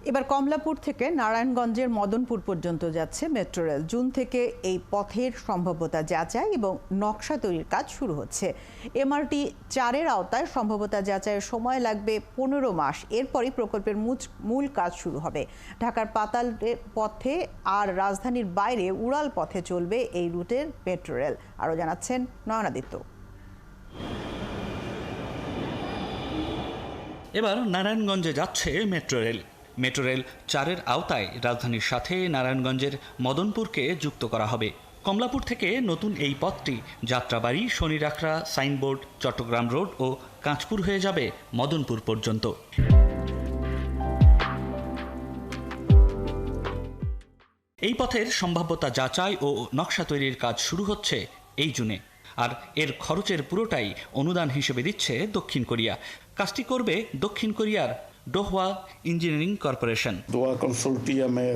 এবার কমলাপুর থেকে নারায়ণগঞ্জের মদনপুর পর্যন্ত যাচ্ছে মেট্রো রেল। জুন থেকে এই পথের সম্ভাব্যতা যাচাই এবং নকশা তৈরির কাজ শুরু হচ্ছে। এমআরটি 4-এর আওতায় সম্ভাব্যতা যাচাইয়ের সময় লাগবে 15 মাস। এরপরই প্রকল্পের মূল কাজ শুরু হবে। ঢাকার পাতাল পথে আর রাজধানীর বাইরে উড়াল পথে চলবে এই রুটের মেট্রো রেল। আরও জানাচ্ছেন নয়নাদিত্য। এবার নারায়ণগঞ্জে যাচ্ছে মেট্রো রেল। মেট্রো রেল 4-এর আওতায় রাজধানীর সাথে নারায়ণগঞ্জের মদনপুরকে যুক্ত করা হবে। কমলাপুর থেকে নতুন এই পথটি যাত্রাবাড়ি, শনিরাখড়া, সাইনবোর্ড, চট্টগ্রাম রোড ও কাঁচপুর হয়ে যাবে মদনপুর পর্যন্ত। এই পথের সম্ভাব্যতা যাচাই ও নকশা তৈরির কাজ শুরু হচ্ছে এই জুনে। আর এর খরচের পুরোটাই অনুদান হিসেবে দিচ্ছে দক্ষিণ কোরিয়া। কাজটি করবে দক্ষিণ কোরিয়ার দোহা ইঞ্জিনিয়ারিং কর্পোরেশন। দোহা কনসোর্টিয়ামে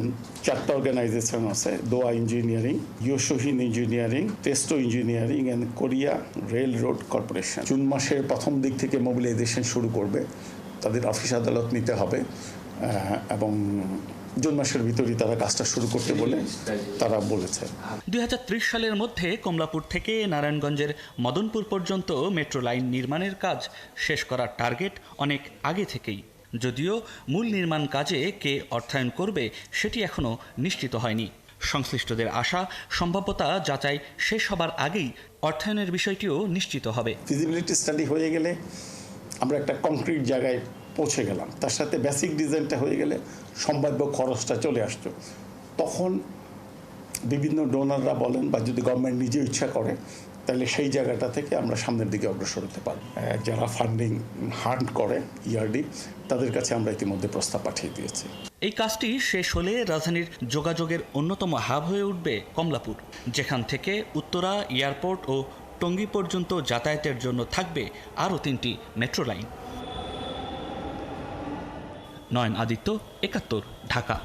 4টা অর্গানাইজেশন আছে। Dohwa engineering, Yooshin engineering, Testo engineering and Korea rail road corporation. জুন মাসের প্রথম দিক থেকে মোবিলাইজেশন শুরু করবে। তাদের অফিস আদালত নিতে হবে এবং জুন মাসের ভিতরেই তারা কাজটা শুরু করতে বলে তারা বলেছে। 2030 সালের মধ্যে কমলাপুর থেকে নারায়ণগঞ্জের মদনপুর পর্যন্ত মেট্রো লাইন নির্মাণের কাজ শেষ করার টার্গেট অনেক আগে থেকেই। যদিও মূল নির্মাণ কাজে কে অর্থায়ন করবে সেটি এখনও নিশ্চিত হয়নি। সংশ্লিষ্টদের আশা, সম্ভাব্যতা যাচাই শেষ হবার আগেই অর্থায়নের বিষয়টিও নিশ্চিত হবে। ফিজিবিলিটি স্টাডি হয়ে গেলে আমরা একটা কংক্রিট জায়গায় পৌঁছে গেলাম, তার সাথে বেসিক ডিজাইনটা হয়ে গেলে সম্ভাব্য খরচটা চলে আসতো। তখন বিভিন্ন ডোনাররা বলেন বা যদি গভর্নমেন্ট নিজে ইচ্ছা করে তাহলে সেই জায়গাটা থেকে আমরা সামনের দিকে অগ্রসর হতে পারি। যারা ফান্ডিং হান্ট করে ইআরডি, তাদের কাছে আমরা ইতিমধ্যে প্রস্তাব পাঠিয়ে দিয়েছি। এই কাজটি শেষ হলে রাজধানীর যোগাযোগের অন্যতম হাব হয়ে উঠবে কমলাপুর, যেখান থেকে উত্তরা, এয়ারপোর্ট ও টঙ্গী পর্যন্ত যাতায়াতের জন্য থাকবে আরও 3টি মেট্রো লাইন। নয়ন আদিত্য, 71, ঢাকা।